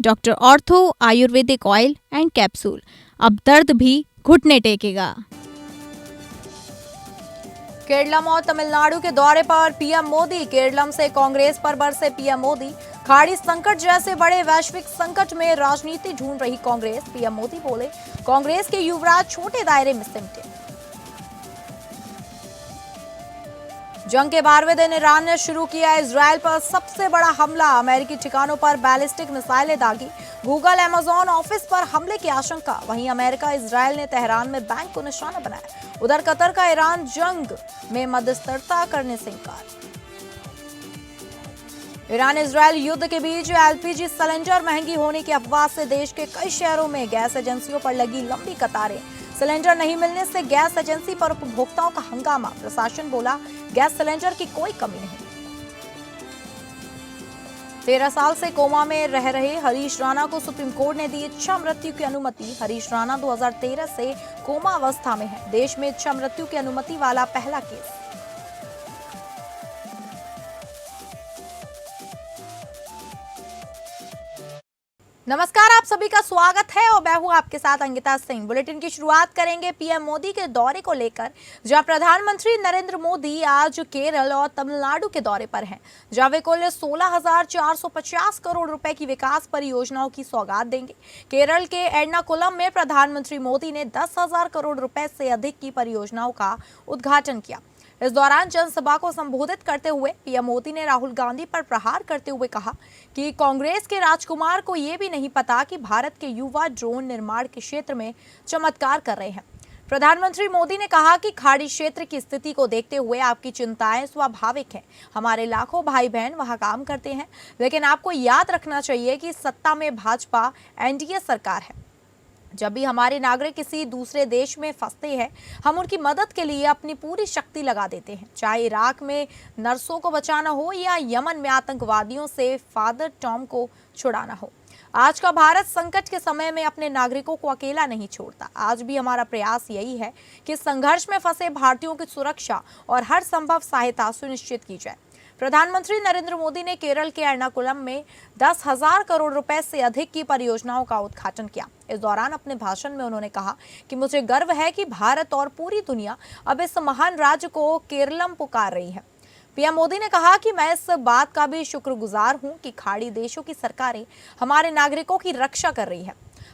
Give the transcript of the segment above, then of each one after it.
Doctor ortho Ayurvedic oil and capsule, अब दर्द भी घुटने टेकेगा। केरलम और तमिलनाडु के दौरे पर पीएम मोदी। केरलम से कांग्रेस पर बरसे पीएम मोदी। खाड़ी संकट जैसे बड़े वैश्विक संकट में राजनीति ढूंढ रही कांग्रेस। पीएम मोदी बोले, कांग्रेस के युवराज छोटे दायरे में सिमटे। जंग के 12वें दिन ईरान ने शुरू किया इजरायल पर सबसे बड़ा हमला। अमेरिकी ठिकानों पर बैलिस्टिक मिसाइलें दागी। गूगल अमेजॉन ऑफिस पर हमले की आशंका। वहीं अमेरिका इजरायल ने तेहरान में बैंक को निशाना बनाया। उधर कतर का ईरान जंग में मध्यस्थता करने से इनकार। ईरान इजरायल युद्ध के बीच एलपीजी सिलेंडर महंगी होने की अफवाह से देश के कई शहरों में गैस एजेंसियों पर लगी लंबी कतारें। सिलेंडर नहीं मिलने से गैस एजेंसी पर उपभोक्ताओं का हंगामा। प्रशासन बोला, गैस सिलेंडर की कोई कमी नहीं। 13 साल से कोमा में रह रहे हरीश राणा को सुप्रीम कोर्ट ने दी इच्छा मृत्यु की अनुमति। हरीश राणा 2013 से कोमा अवस्था में है। देश में इच्छा मृत्यु की अनुमति वाला पहला केस। नमस्कार, आप सभी का स्वागत है और मैं हूं आपके साथ अंकिता सिंह। बुलेटिन की शुरुआत करेंगे पीएम मोदी के दौरे को लेकर, जहां प्रधानमंत्री नरेंद्र मोदी आज केरल और तमिलनाडु के दौरे पर हैं, जहां वे कुल 16,450 करोड़ रुपए की विकास परियोजनाओं की सौगात देंगे। केरल के एर्नाकुलम में प्रधानमंत्री मोदी ने 10,000 करोड़ रुपए से अधिक की परियोजनाओं का उद्घाटन किया। इस दौरान जनसभा को संबोधित करते हुए पीएम मोदी ने राहुल गांधी पर प्रहार करते हुए कहा कि कांग्रेस के राजकुमार को यह भी नहीं पता कि भारत के युवा ड्रोन निर्माण के क्षेत्र में चमत्कार कर रहे हैं। प्रधानमंत्री मोदी ने कहा कि खाड़ी क्षेत्र की स्थिति को देखते हुए आपकी चिंताएं स्वाभाविक हैं। हमारे लाखों भाई बहन वहां काम करते हैं, लेकिन आपको याद रखना चाहिए कि सत्ता में भाजपा एनडीए सरकार है। जब भी हमारे नागरिक किसी दूसरे देश में फंसते हैं, हम उनकी मदद के लिए अपनी पूरी शक्ति लगा देते हैं, चाहे इराक में नर्सों को बचाना हो या यमन में आतंकवादियों से फादर टॉम को छुड़ाना हो। आज का भारत संकट के समय में अपने नागरिकों को अकेला नहीं छोड़ता। आज भी हमारा प्रयास यही है कि संघर्ष में फंसे भारतीयों की सुरक्षा और हर संभव सहायता सुनिश्चित की जाए। प्रधानमंत्री नरेंद्र मोदी ने केरल के एर्नाकुलम में 10,000 करोड़ रुपए से अधिक की परियोजनाओं का उद्घाटन किया। इस दौरान अपने भाषण में उन्होंने कहा कि मुझे गर्व है कि भारत और पूरी दुनिया अब इस महान राज्य को केरलम पुकार रही है। पीएम मोदी ने कहा कि मैं इस बात का भी शुक्रगुजार हूं कि खाड़ी देशों की सरकारें हमारे नागरिकों की रक्षा कर रही है।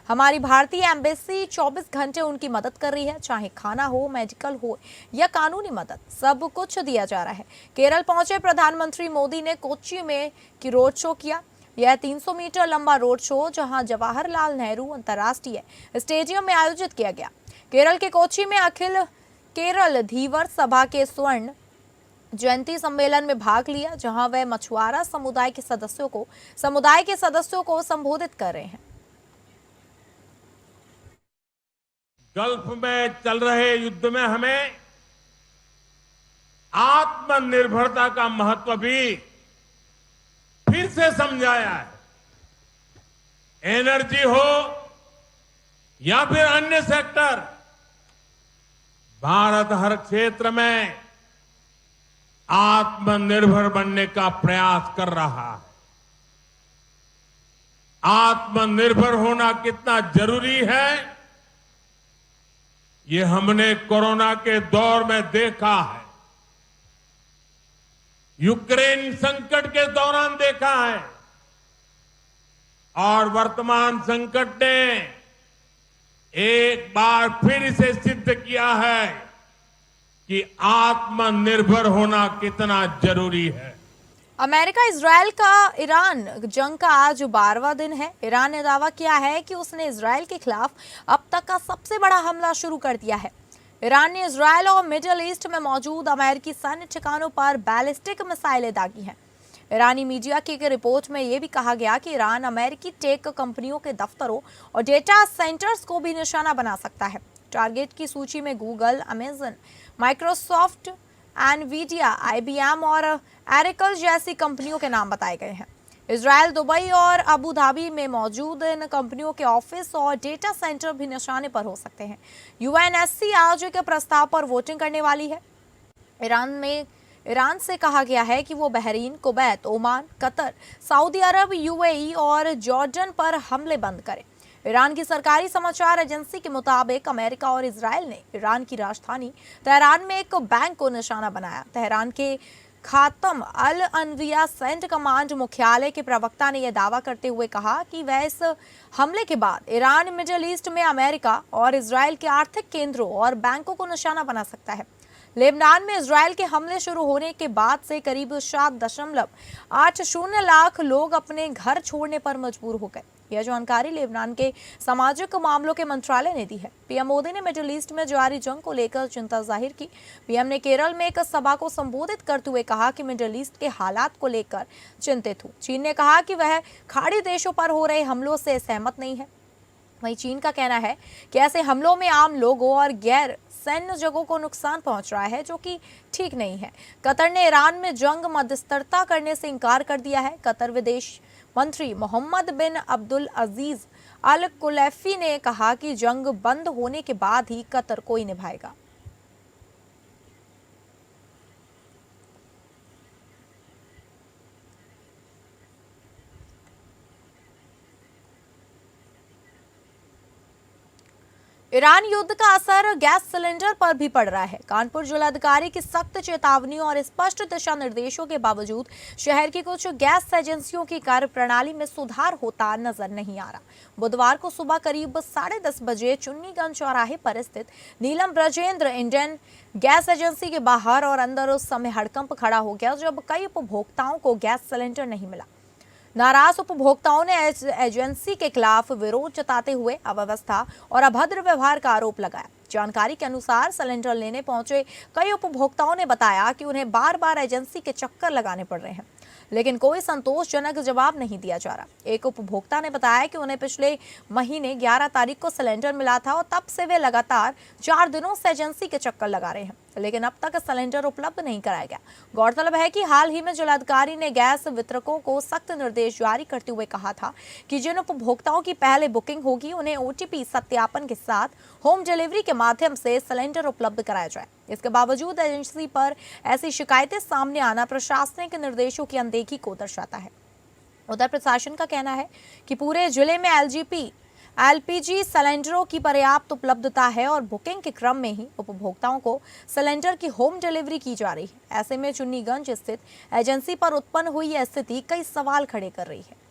हमारी भारतीय एम्बेसी 24 घंटे उनकी मदद कर रही है, चाहे खाना हो, मेडिकल हो या कानूनी मदद, सब कुछ दिया जा रहा है। केरल पहुंचे प्रधानमंत्री मोदी ने कोच्चि में की रोड शो किया। यह 300 मीटर लंबा रोड शो जहां जवाहरलाल नेहरू अंतर्राष्ट्रीय स्टेडियम में आयोजित किया गया। केरल के कोच्चि में अखिल केरल धीवर सभा के स्वर्ण जयंती सम्मेलन में भाग लिया, जहां वह मछुआरा समुदाय के सदस्यों को संबोधित कर रहे हैं। गल्फ में चल रहे युद्ध में हमें आत्मनिर्भरता का महत्व भी फिर से समझाया है। एनर्जी हो या फिर अन्य सेक्टर, भारत हर क्षेत्र में आत्मनिर्भर बनने का प्रयास कर रहा है। आत्मनिर्भर होना कितना जरूरी है, ये हमने कोरोना के दौर में देखा है, यूक्रेन संकट के दौरान देखा है, और वर्तमान संकट ने एक बार फिर इसे सिद्ध किया है कि आत्मनिर्भर होना कितना जरूरी है। अमेरिका इजरायल का ईरान जंग का आज 12वां दिन है। ईरान ने दावा किया है कि उसने इजरायल के खिलाफ अब तक का सबसे बड़ा हमला शुरू कर दिया है। ईरान ने इजरायल और मिडिल ईस्ट में मौजूद अमेरिकी सैन्य ठिकानों पर बैलिस्टिक मिसाइलें दागी हैं। ईरानी मीडिया की एक रिपोर्ट में यह भी कहा गया कि ईरान अमेरिकी टेक कंपनियों के दफ्तरों और डेटा सेंटर्स को भी निशाना बना सकता है। टारगेट की सूची में Google, Amazon, Microsoft, Nvidia, IBM और एरिकल जैसी कंपनियों के नाम बताए गए हैं। इजरायल, दुबई और अबू धाबी में मौजूद इन कंपनियों के ऑफिस और डेटा सेंटर भी निशाने पर हो सकते हैं। यूएनएससी आज के प्रस्ताव पर वोटिंग करने वाली है। ईरान में ईरान से कहा गया है कि वो Bahrain, Kuwait, Oman, Qatar, Saudi Arabia, UAE और जॉर्डन पर हमले बंद करे। ईरान की सरकारी समाचार एजेंसी के मुताबिक अमेरिका और इजराइल ने ईरान की राजधानी तेहरान में एक बैंक को निशाना बनाया। तेहरान के खातम अल अनविया सेंट कमांड मुख्यालय के प्रवक्ता ने यह दावा करते हुए कहा कि वह इस हमले के बाद ईरान मिडिल ईस्ट में अमेरिका और इजराइल के आर्थिक केंद्रों और बैंकों को निशाना बना सकता है। लेबनान में इजराइल के हमले शुरू होने के बाद से करीब 7.80 लाख लोग अपने घर छोड़ने पर मजबूर हो गए। यह जानकारी लेबनान के सामाजिक मामलों के मंत्रालय ने दी है। पीएम मोदी ने मिडिल ईस्ट में जारी जंग को लेकर चिंता जाहिर की। पीएम ने केरल में एक सभा को संबोधित करते हुए कहा कि मिडिल ईस्ट के हालात को लेकर चिंतित हूं। चीन ने कहा कि वह खाड़ी देशों पर हो रहे हमलों से सहमत नहीं है। वहीं चीन का कहना है कि ऐसे हमलों में आम लोगों और गैर सैन्य जगहों को नुकसान पहुंच रहा है, जो कि ठीक नहीं है। कतर ने ईरान में जंग मध्यस्थता करने से इनकार कर दिया है। कतर विदेश मंत्री मोहम्मद बिन अब्दुल अजीज अल कुलैफी ने कहा कि जंग बंद होने के बाद ही कतर कोई निभाएगा। ईरान युद्ध का असर गैस सिलेंडर पर भी पड़ रहा है। कानपुर जिलाधिकारी की सख्त चेतावनियों और स्पष्ट दिशा निर्देशों के बावजूद शहर की कुछ गैस एजेंसियों की कार्यप्रणाली में सुधार होता नजर नहीं आ रहा। बुधवार को सुबह करीब 10:30 बजे चुन्नीगंज चौराहे पर स्थित नीलम ब्रजेंद्र इंडियन गैस एजेंसी के बाहर और अंदर उस समय हड़कंप खड़ा हो गया जब कई उपभोक्ताओं को गैस सिलेंडर नहीं मिला। नाराज उपभोक्ताओं ने एजेंसी के खिलाफ विरोध जताते हुए अव्यवस्था और अभद्र व्यवहार का आरोप लगाया। जानकारी के अनुसार सिलेंडर लेने पहुंचे कई उपभोक्ताओं ने बताया कि उन्हें बार बार एजेंसी के चक्कर लगाने पड़ रहे हैं, लेकिन कोई संतोषजनक जवाब नहीं दिया जा रहा। एक उपभोक्ता ने बताया कि उन्हें पिछले महीने 11 तारीख को सिलेंडर मिला था और तब से वे लगातार 4 दिनों से एजेंसी के चक्कर लगा रहे हैं, लेकिन अब तक सिलेंडर उपलब्ध नहीं कराया गया। गौरतलब है कि हाल ही में जिलाधिकारी ने गैस वितरकों को सख्त निर्देश जारी करते हुए कहा था कि जिन उपभोक्ताओं की पहले बुकिंग होगी उन्हें ओटीपी सत्यापन के साथ होम डिलीवरी के माध्यम से सिलेंडर उपलब्ध कराया जाए। इसके बावजूद एजेंसी पर ऐसी शिकायतें सामने आना प्रशासनिक निर्देशों की अनदेखी को दर्शाता है। उधर प्रशासन का कहना है कि पूरे जिले में एलपीजी सिलेंडरों की पर्याप्त उपलब्धता है और बुकिंग के क्रम में ही उपभोक्ताओं को सिलेंडर की होम डिलीवरी की जा रही है। ऐसे में चुन्नीगंज स्थित एजेंसी पर उत्पन्न हुई यह स्थिति कई सवाल खड़े कर रही है।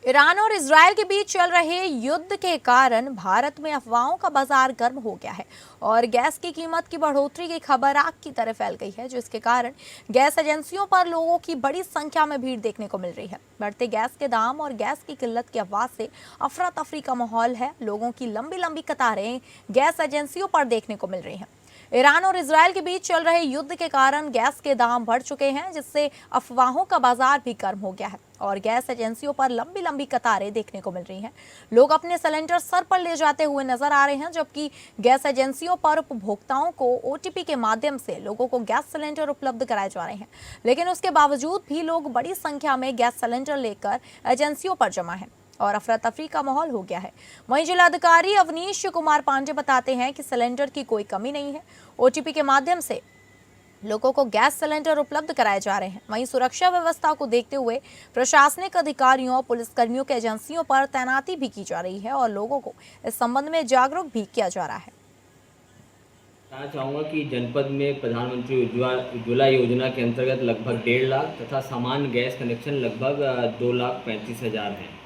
ईरान और इजराइल के बीच चल रहे युद्ध के कारण भारत में अफवाहों का बाजार गर्म हो गया है और गैस की कीमत की बढ़ोतरी की खबर आग की तरह फैल गई है, जिसके कारण गैस एजेंसियों पर लोगों की बड़ी संख्या में भीड़ देखने को मिल रही है। बढ़ते गैस के दाम और गैस की किल्लत की अफवाह से अफरा तफरी का माहौल है। लोगों की लंबी लंबी कतारें गैस एजेंसियों पर देखने को मिल रही हैं। ईरान और इजराइल के बीच चल रहे युद्ध के कारण गैस के दाम बढ़ चुके हैं, जिससे अफवाहों का बाजार भी गर्म हो गया है और गैस एजेंसियों पर लंबी लंबी कतारें देखने को मिल रही हैं। लोग अपने सिलेंडर सर पर ले जाते हुए नजर आ रहे हैं, जबकि गैस एजेंसियों पर उपभोक्ताओं को ओटीपी के माध्यम से लोगों को गैस सिलेंडर उपलब्ध कराए जा रहे हैं, लेकिन उसके बावजूद भी लोग बड़ी संख्या में गैस सिलेंडर लेकर एजेंसियों पर जमा है और अफरा तफरी का माहौल हो गया है। वहीं जिलाधिकारी अवनीश कुमार पांडे बताते हैं कि सिलेंडर की कोई कमी नहीं है। ओटीपी के माध्यम से लोगों को गैस सिलेंडर उपलब्ध कराए जा रहे हैं। वहीं सुरक्षा व्यवस्था को देखते हुए प्रशासनिक अधिकारियों और पुलिसकर्मियों की एजेंसियों पर तैनाती भी की जा रही है और लोगों को इस संबंध में जागरूक भी किया जा रहा है। कहना चाहूँगा कि जनपद में प्रधानमंत्री उज्ज्वला योजना के अंतर्गत लगभग 1.5 लाख तथा सामान्य गैस कनेक्शन लगभग 2,35,000 हैं।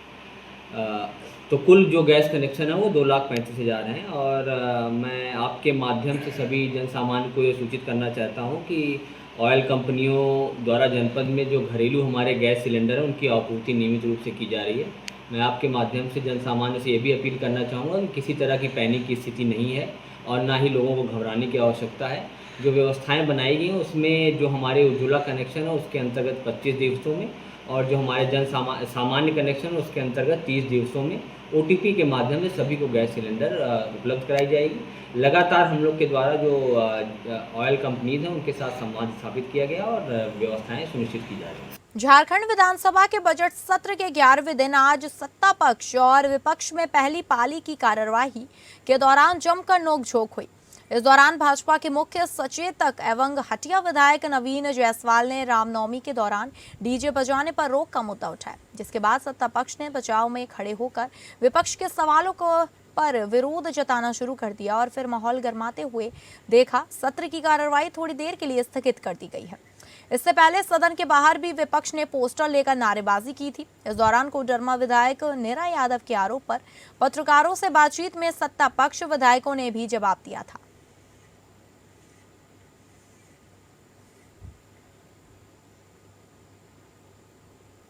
तो कुल जो गैस कनेक्शन है वो 2,35,000 हैं और मैं आपके माध्यम से सभी जन सामान्य को ये सूचित करना चाहता हूँ कि ऑयल कंपनियों द्वारा जनपद में जो घरेलू हमारे गैस सिलेंडर हैं उनकी आपूर्ति नियमित रूप से की जा रही है। मैं आपके माध्यम से जन सामान्य से ये भी अपील करना चाहूँगा कि किसी तरह की पैनिक की स्थिति नहीं है और ना ही लोगों को घबराने की आवश्यकता है। जो व्यवस्थाएँ बनाई गई हैं उसमें जो हमारे उज्ज्वला कनेक्शन है उसके अंतर्गत 25 दिवसों में और जो हमारे सामान्य कनेक्शन है उसके अंतर्गत 30 दिवसों में OTP के माध्यम से सभी को गैस सिलेंडर उपलब्ध कराई जाएगी। लगातार हम लोग के द्वारा जो ऑयल कंपनीज हैं उनके साथ संवाद स्थापित किया गया और व्यवस्थाएं सुनिश्चित की जा रही हैं। झारखंड विधानसभा के बजट सत्र के 11वें दिन आज सत्ता पक्ष और विपक्ष में पहली पाली की कार्यवाही के दौरान जमकर नोकझोंक हुई। इस दौरान भाजपा के मुख्य सचेतक एवं हटिया विधायक नवीन जायसवाल ने रामनवमी के दौरान डीजे बजाने पर रोक का मुद्दा उठाया, जिसके बाद सत्ता पक्ष ने बचाव में खड़े होकर विपक्ष के सवालों को पर विरोध जताना शुरू कर दिया और फिर माहौल गर्माते हुए देखा। सत्र की कार्यवाही थोड़ी देर के लिए स्थगित कर दी गई है। इससे पहले सदन के बाहर भी विपक्ष ने पोस्टर लेकर नारेबाजी की थी। इस दौरान कोडरमा विधायक नीरा यादव के आरोप पर पत्रकारों से बातचीत में सत्ता पक्ष विधायकों ने भी जवाब दिया था।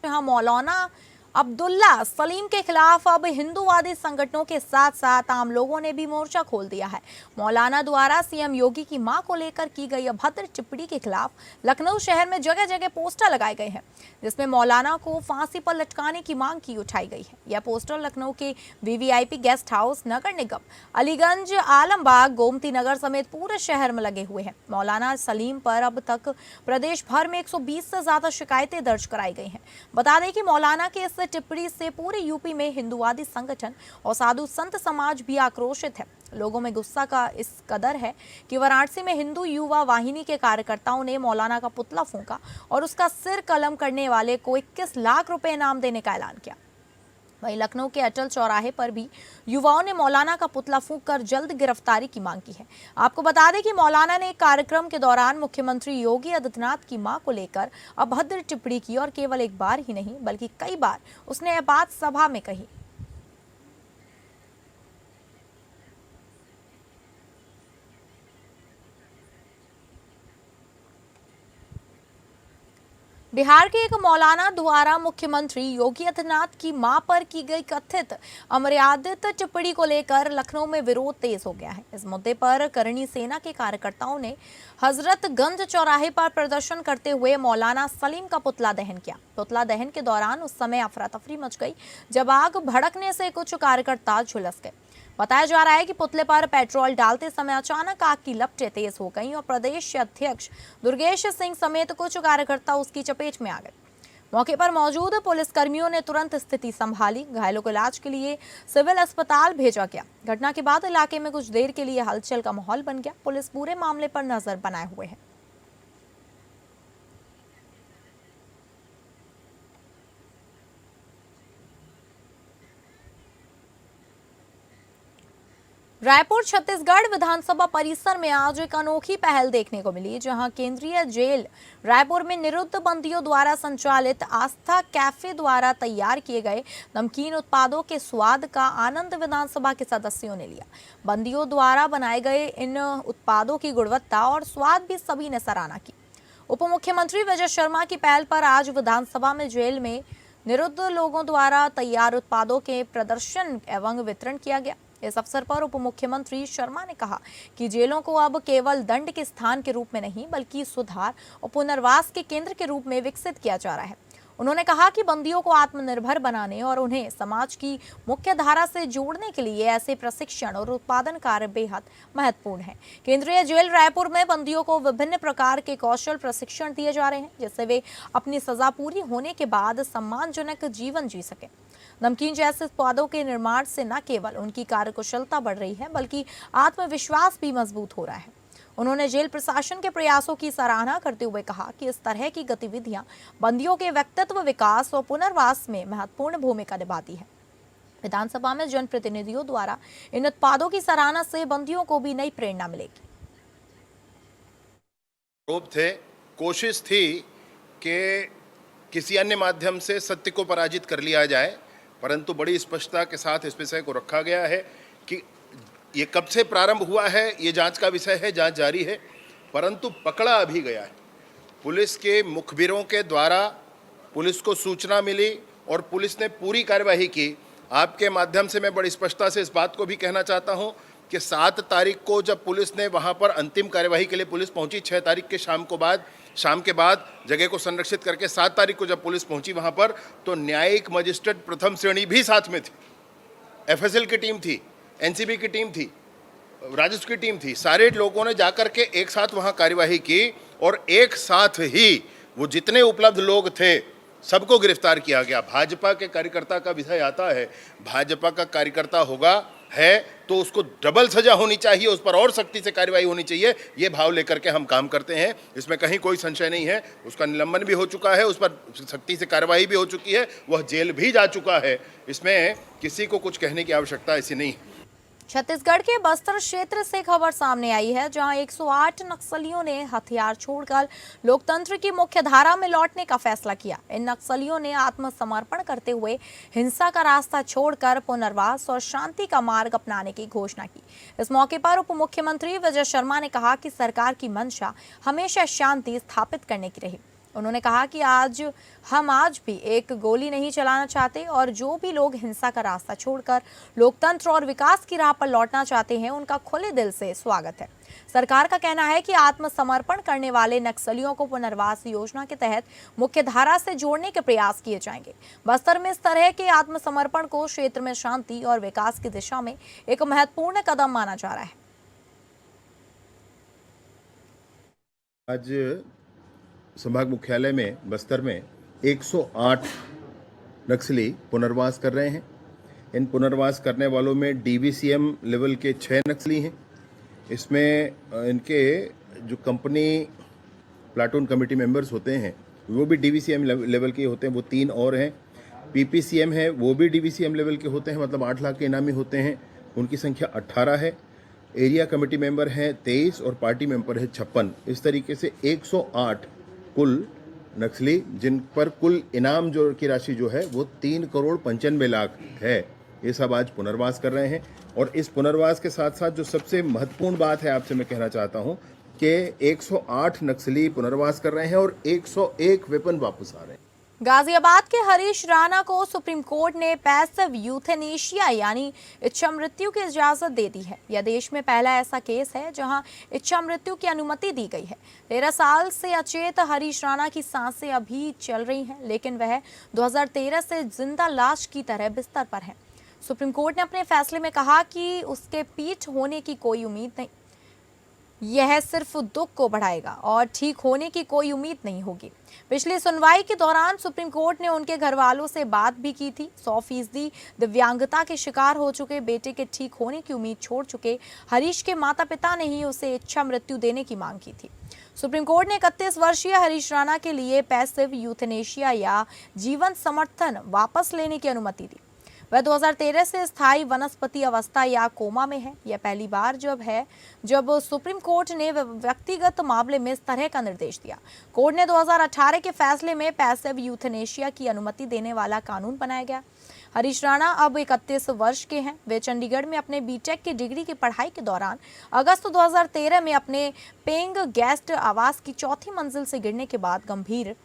मौलाना अब्दुल्ला सलीम के खिलाफ अब हिंदूवादी संगठनों के साथ साथ आम लोगों ने भी मोर्चा खोल दिया है। मौलाना द्वारा सीएम योगी की मां को लेकर की गई अभद्र टिप्पणी के खिलाफ लखनऊ शहर में जगह जगह पोस्टर लगाए गए हैं, जिसमें मौलाना को फांसी पर लटकाने की मांग की उठाई गई है। यह पोस्टर लखनऊ के VVIP गेस्ट हाउस, नगर निगम, अलीगंज, आलमबाग, गोमती नगर समेत पूरे शहर में लगे हुए हैं। मौलाना सलीम पर अब तक प्रदेश भर में 120 से ज्यादा शिकायतें दर्ज कराई गई हैं। बता दें कि मौलाना के इस टिप्पणी से पूरे यूपी में हिंदूवादी संगठन और साधु संत समाज भी आक्रोशित है। लोगों में गुस्सा का इस कदर है कि वाराणसी में हिंदू युवा वाहिनी के कार्यकर्ताओं ने मौलाना का पुतला फूंका और उसका सिर कलम करने वाले को 21 लाख रुपए इनाम देने का ऐलान किया। वहीं लखनऊ के अटल चौराहे पर भी युवाओं ने मौलाना का पुतला फूंककर जल्द गिरफ्तारी की मांग की है। आपको बता दें कि मौलाना ने एक कार्यक्रम के दौरान मुख्यमंत्री योगी आदित्यनाथ की मां को लेकर अभद्र टिप्पणी की और केवल एक बार ही नहीं बल्कि कई बार उसने यह बात सभा में कही। बिहार के एक मौलाना द्वारा मुख्यमंत्री योगी आदित्यनाथ की मां पर की गई कथित अमर्यादित टिप्पणी को लेकर लखनऊ में विरोध तेज हो गया है। इस मुद्दे पर करणी सेना के कार्यकर्ताओं ने हजरतगंज चौराहे पर प्रदर्शन करते हुए मौलाना सलीम का पुतला दहन किया। पुतला दहन के दौरान उस समय अफरा तफरी मच गई जब आग भड़कने से कुछ कार्यकर्ता झुलस गए। बताया जा रहा है कि पुतले पर पेट्रोल डालते समय अचानक आग की लपटें तेज हो गईं और प्रदेश अध्यक्ष दुर्गेश सिंह समेत कुछ कार्यकर्ता उसकी चपेट में आ गए। मौके पर मौजूद पुलिसकर्मियों ने तुरंत स्थिति संभाली। घायलों को इलाज के लिए सिविल अस्पताल भेजा गया। घटना के बाद इलाके में कुछ देर के लिए हलचल का माहौल बन गया। पुलिस पूरे मामले पर नजर बनाए हुए है। रायपुर छत्तीसगढ़ विधानसभा परिसर में आज एक अनोखी पहल देखने को मिली, जहां केंद्रीय जेल रायपुर में निरुद्ध बंदियों द्वारा संचालित आस्था कैफे द्वारा तैयार किए गए नमकीन उत्पादों के स्वाद का आनंद विधानसभा के सदस्यों ने लिया। बंदियों द्वारा बनाए गए इन उत्पादों की गुणवत्ता और स्वाद भी सभी ने सराहना की। उप मुख्यमंत्री विजय शर्मा की पहल पर आज विधानसभा में जेल में निरुद्ध लोगों द्वारा तैयार उत्पादों के प्रदर्शन एवं वितरण किया गया। इस अवसर पर उप मुख्यमंत्री शर्मा ने कहा कि जेलों को अब केवल दंड के स्थान के रूप में नहीं बल्कि सुधार और पुनर्वास के केंद्र के रूप में विकसित किया जा रहा है। उन्होंने कहा कि बंदियों को आत्मनिर्भर बनाने और उन्हें समाज की मुख्य धारा से जोड़ने के लिए ऐसे प्रशिक्षण और उत्पादन कार्य बेहद महत्वपूर्ण है। केंद्रीय जेल रायपुर में बंदियों को विभिन्न प्रकार के कौशल प्रशिक्षण दिए जा रहे हैं, जिससे वे अपनी सजा पूरी होने के बाद सम्मानजनक जीवन जी सकें। नमकीन जैसे उत्पादों के निर्माण से न केवल उनकी कार्यकुशलता बढ़ रही है बल्कि आत्मविश्वास भी मजबूत हो रहा है। उन्होंने जेल प्रशासन के प्रयासों की सराहना करते हुए कहा कि इस तरह की गतिविधियां बंदियों के व्यक्तित्व विकास और पुनर्वास में महत्वपूर्ण भूमिका निभाती है। विधानसभा में जनप्रतिनिधियों द्वारा इन उत्पादों की सराहना से बंदियों को भी नई प्रेरणा मिलेगी। कोशिश थी कि किसी अन्य माध्यम से सत्य को पराजित कर लिया जाए, परंतु बड़ी स्पष्टता के साथ इस विषय को रखा गया है कि ये कब से प्रारंभ हुआ है, ये जांच का विषय है, जांच जारी है, परंतु पकड़ा अभी गया है। पुलिस के मुखबिरों के द्वारा पुलिस को सूचना मिली और पुलिस ने पूरी कार्यवाही की। आपके माध्यम से मैं बड़ी स्पष्टता से इस बात को भी कहना चाहता हूं कि 7 तारीख को जब पुलिस ने वहां पर अंतिम कार्यवाही के लिए पुलिस पहुंची, 6 तारीख के शाम के बाद जगह को संरक्षित करके 7 तारीख को जब पुलिस पहुंची वहां पर, तो न्यायिक मजिस्ट्रेट प्रथम श्रेणी भी साथ में थे। एफएसएल की टीम थी, एनसीबी की टीम थी, राजस्व की टीम थी, सारे लोगों ने जाकर के एक साथ वहां कार्यवाही की और एक साथ ही वो जितने उपलब्ध लोग थे सबको गिरफ्तार किया गया। भाजपा के कार्यकर्ता का विषय आता है, भाजपा का कार्यकर्ता होगा है तो उसको डबल सजा होनी चाहिए, उस पर और सख्ती से कार्रवाई होनी चाहिए, ये भाव लेकर के हम काम करते हैं। इसमें कहीं कोई संशय नहीं है। उसका निलंबन भी हो चुका है, उस पर सख्ती से कार्रवाई भी हो चुकी है, वह जेल भी जा चुका है। इसमें किसी को कुछ कहने की आवश्यकता ऐसी नहीं है। छत्तीसगढ़ के बस्तर क्षेत्र से खबर सामने आई है, जहां 108 नक्सलियों ने हथियार छोड़कर लोकतंत्र की मुख्य धारा में लौटने का फैसला किया। इन नक्सलियों ने आत्मसमर्पण करते हुए हिंसा का रास्ता छोड़कर पुनर्वास और शांति का मार्ग अपनाने की घोषणा की। इस मौके पर उप मुख्यमंत्री विजय शर्मा ने कहा कि सरकार की मंशा हमेशा शांति स्थापित करने की रही। उन्होंने कहा कि हम आज भी एक गोली नहीं चलाना चाहते और जो भी लोग हिंसा का रास्ता छोड़कर लोकतंत्र और विकास की राह पर लौटना चाहते हैं उनका खुले दिल से स्वागत है। सरकार का कहना है कि आत्मसमर्पण करने वाले नक्सलियों को पुनर्वास योजना के तहत मुख्य धारा से जोड़ने के प्रयास किए जाएंगे। बस्तर में इस तरह के आत्मसमर्पण को क्षेत्र में शांति और विकास की दिशा में एक महत्वपूर्ण कदम माना जा रहा है। आज संभाग मुख्यालय में बस्तर में 108 नक्सली पुनर्वास कर रहे हैं। इन पुनर्वास करने वालों में डीवीसीएम लेवल के 6 नक्सली हैं। इसमें इनके जो कंपनी प्लाटून कमेटी मेंबर्स होते हैं वो भी डीवीसीएम लेवल के होते हैं, वो 3 और हैं। पीपीसीएम है वो भी डीवीसीएम लेवल के होते हैं, मतलब 8 लाख के इनामी होते हैं, उनकी संख्या 18 है। एरिया कमेटी मेंबर हैं 23 और पार्टी मेंबर है 56। इस तरीके से 108 कुल नक्सली, जिन पर कुल इनाम जो की राशि जो है वो 3 करोड़ 95 लाख है, ये सब आज पुनर्वास कर रहे हैं। और इस पुनर्वास के साथ साथ जो सबसे महत्वपूर्ण बात है आपसे मैं कहना चाहता हूं कि 108 नक्सली पुनर्वास कर रहे हैं और 101 वेपन वापस आ रहे हैं। गाजियाबाद के हरीश राणा को सुप्रीम कोर्ट ने पैसिव यूथेनेशिया यानी इच्छा मृत्यु की इजाजत दे दी है। यह देश में पहला ऐसा केस है जहां इच्छा मृत्यु की अनुमति दी गई है। 13 साल से अचेत हरीश राणा की सांसें अभी चल रही हैं, लेकिन वह 2013 से जिंदा लाश की तरह बिस्तर पर है। सुप्रीम कोर्ट ने अपने फैसले में कहा कि उसके पीठ होने की कोई उम्मीद नहीं, यह सिर्फ दुख को बढ़ाएगा और ठीक होने की कोई उम्मीद नहीं होगी। पिछली सुनवाई के दौरान सुप्रीम कोर्ट ने उनके घर वालों से बात भी की थी। 100% दिव्यांगता के शिकार हो चुके बेटे के ठीक होने की उम्मीद छोड़ चुके हरीश के माता पिता ने ही उसे इच्छा मृत्यु देने की मांग की थी। सुप्रीम कोर्ट ने 31 वर्षीय हरीश राणा के लिए पैसिव यूथेनेशिया या जीवन समर्थन वापस लेने की अनुमति दी। वह 2013 से स्थायी वनस्पति अवस्था या कोमा में है। यह पहली बार जब सुप्रीम कोर्ट ने व्यक्तिगत मामले में इस तरह का निर्देश दिया। कोर्ट ने 2018 के फैसले में पैसिव यूथेनेशिया की अनुमति देने वाला कानून बनाया गया। हरीश राणा अब 31 वर्ष के हैं। वे चंडीगढ़ में अपने बीटेक की डिग्री की पढ़ाई के दौरान अगस्त 2013 में अपने पेइंग गेस्ट आवास की 4थी मंजिल से गिरने के बाद गंभीर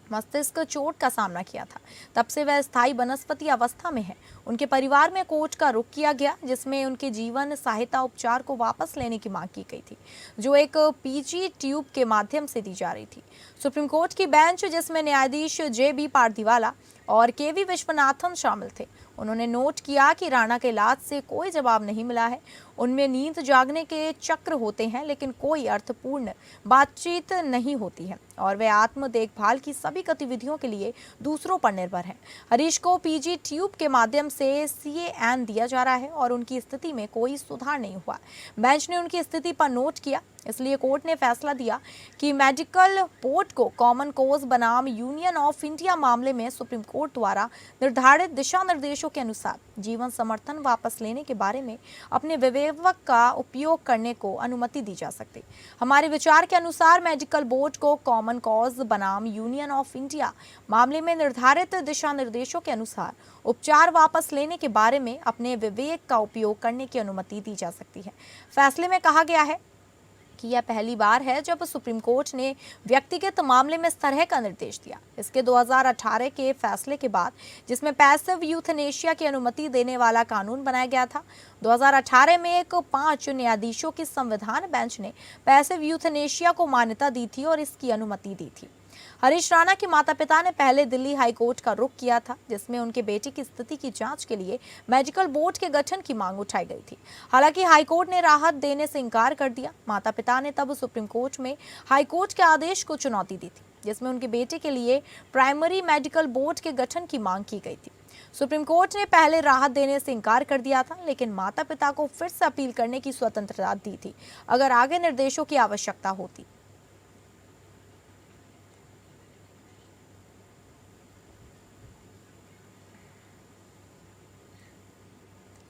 मस्तिष्क चोट का सामना किया था। तब से वह स्थायी वनस्पति अवस्था में है। उनके परिवार में कोर्ट का रुख किया गया, जिसमें उनके जीवन सहायता उपचार को वापस लेने की मांग की गई थी, जो एक पीजी ट्यूब के माध्यम से दी जा रही थी। सुप्रीम कोर्ट की बेंच, जिसमें न्यायाधीश JB पारदीवाला और KV विश्वनाथन शामिल थे, उन्होंने नोट किया कि राणा के इलाज से कोई जवाब नहीं मिला है। उनमें नींद जागने के चक्र होते हैं, लेकिन कोई अर्थपूर्ण बातचीत नहीं होती है और वे आत्म देखभाल की सभी गतिविधियों के लिए दूसरों पर निर्भर हैं। हरीश को पीजी ट्यूब के माध्यम से CAN दिया जा रहा है और उनकी स्थिति में कोई सुधार नहीं हुआ। बेंच ने उनकी स्थिति पर नोट किया, इसलिए कोर्ट ने फैसला दिया कि मेडिकल बोर्ड को कॉमन कोज बनाम यूनियन ऑफ इंडिया मामले में सुप्रीम कोर्ट द्वारा निर्धारित दिशा निर्देशों के अनुसार जीवन समर्थन वापस लेने के बारे में अपने विवेक का उपयोग करने को अनुमति दी जा सकती। हमारे विचार के अनुसार मेडिकल बोर्ड को कॉमन कॉज बनाम यूनियन ऑफ इंडिया मामले में निर्धारित दिशा निर्देशों के अनुसार उपचार वापस लेने के बारे में अपने विवेक का उपयोग करने की अनुमति दी जा सकती है। फैसले में कहा गया है कि यह पहली बार है जब सुप्रीम कोर्ट ने व्यक्तिगत मामले में इस तरह का निर्देश दिया। इसके 2018 के फैसले के बाद, जिसमें पैसिव यूथेनेशिया की अनुमति देने वाला कानून बनाया गया था, 2018 में एक 5 न्यायाधीशों की संविधान बेंच ने पैसिव यूथेनेशिया को मान्यता दी थी और इसकी अनुमति दी थी। हरीश राणा के माता पिता ने पहले दिल्ली हाई कोर्ट का रुख किया था, जिसमें उनके बेटे की स्थिति की जांच के लिए मेडिकल बोर्ड के गठन की मांग उठाई गई थी। हालांकि हाई कोर्ट ने राहत देने से इनकार कर दिया। माता पिता ने तब सुप्रीम कोर्ट में हाई कोर्ट के आदेश को चुनौती दी थी, जिसमें उनके बेटे के लिए प्राइमरी मेडिकल बोर्ड के गठन की मांग की गई थी। सुप्रीम कोर्ट ने पहले राहत देने से इनकार कर दिया था, लेकिन माता पिता को फिर से अपील करने की स्वतंत्रता दी थी अगर आगे निर्देशों की आवश्यकता होती।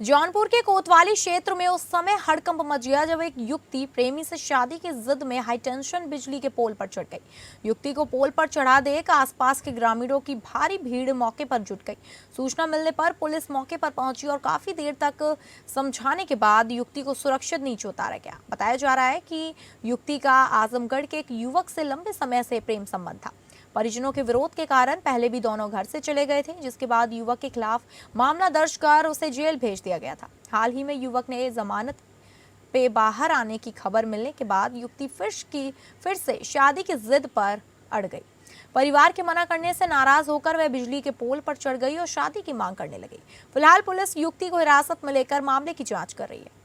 जौनपुर के कोतवाली क्षेत्र में उस समय हड़कंप मच गया जब एक युवती प्रेमी से शादी की जिद में हाई टेंशन बिजली के पोल पर चढ़ गई। युवती को पोल पर चढ़ा देकर आसपास के ग्रामीणों की भारी भीड़ मौके पर जुट गई। सूचना मिलने पर पुलिस मौके पर पहुंची और काफी देर तक समझाने के बाद युवती को सुरक्षित नीचे उतारा गया। बताया जा रहा है कि युवती का आजमगढ़ के एक युवक से लंबे समय से प्रेम संबंध था। परिजनों के विरोध के कारण पहले भी दोनों घर से चले गए थे, जिसके बाद युवक के खिलाफ मामला दर्ज कर उसे जेल भेज दिया गया था। हाल ही में युवक ने जमानत पे बाहर आने की खबर मिलने के बाद युवती फिर से शादी की जिद पर अड़ गई। परिवार के मना करने से नाराज होकर वह बिजली के पोल पर चढ़ गई और शादी की मांग करने लगी। फिलहाल पुलिस युवती को हिरासत में लेकर मामले की जांच कर रही है।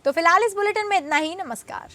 तो फिलहाल इस बुलेटिन में इतना ही। नमस्कार।